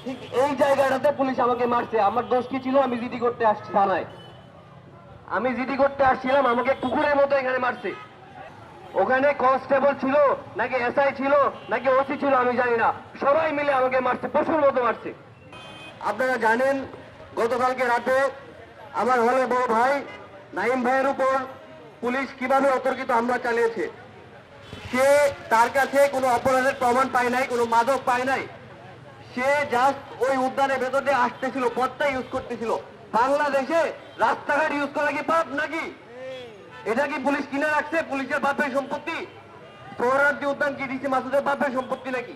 ঠিক এই জায়গাটাতে পুলিশ আমাকে মারছে। আমার দোষ কি ছিল? আমি জিডি করতে আসছি থানায়। আমি জিডি করতে আসছিলাম, আমাকে কুকুরের মতো এখানে মারছে। ওখানে কনস্টেবল ছিল নাকি এসআই ছিল নাকি ওসি ছিল আমি জানি না, সবাই মিলে আমাকে মারছে, পশুর মতো মারছে। আপনারা জানেন গতকালকে রাতে আমার হলে বড় ভাই নাইম ভাইয়ের উপর পুলিশ কিভাবে অতর্কিত হামলা চালিয়েছে। সে তার কাছে কোনো অপরাধের প্রমাণ পায় নাই, কোনো মাদক পায় নাই। সে জাস্ট ওই উদ্যানের ভেতর দিয়ে আসতেছিল, পথটা ইউজ করতেছিল। বাংলাদেশে রাস্তাঘাট ইউজ করা কি পাপ নাকি? এটা কি পুলিশ কিনে রাখছে? পুলিশের বাপের সম্পত্তি? সোহরাওয়ার্দী উদ্যান কি ডিসি মাসুদের বাপের সম্পত্তি নাকি?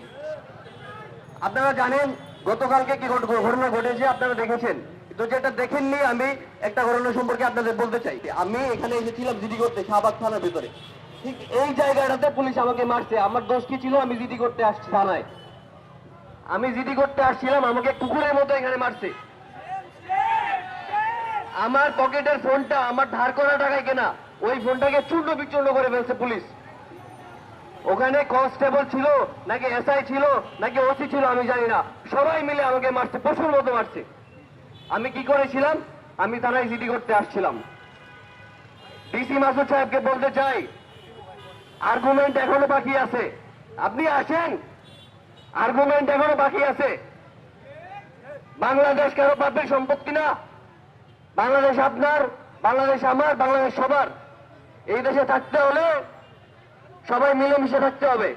আপনারা জানেন গতকালকে কি ঘটনা ঘটেছে, আপনারা দেখেছেন। তো যেটা দেখেননি, আমি একটা ঘটনা সম্পর্কে আপনাদের বলতে চাই। আমি এখানে এসেছিলাম জিডি করতে শাহবাগ থানার ভিতরে। ঠিক এই জায়গাটাতে পুলিশ আমাকে মারছে। আমার দোষ কি ছিল? আমি জিডি করতে আসছি থানায়। আমি জিডি করতে আসছিলাম, আমাকে কুকুরের মতো এখানে মারছে। আমার পকেটের ফোনটা আমার ধার করা টাকায় কেনা, ওই ফোনটাকে চূর্ণ বিচূর্ণ করে ফেলছে পুলিশ। ওখানে কনস্টেবল ছিল নাকি এসআই ছিল নাকি ওসি ছিল আমি জানি না, সবাই মিলে আমাকে মারছে, পশুর মতো মারছে। আমি কি করেছিলাম? আমি থানায় জিডি করতে আসছিলাম। ডিসি মাসুদ সাহেবকে বলতে চাই, আর্গুমেন্ট এখনো বাকি আছে। আপনি আসেন, আর্গুমেন্ট এখনো বাকি আছে। বাংলাদেশ কারো বাপের সম্পত্তি না। বাংলাদেশ আপনার, বাংলাদেশ আমার, বাংলাদেশ সবার। এই দেশে থাকতে হলে সবাই মিলেমিশে থাকতে হবে।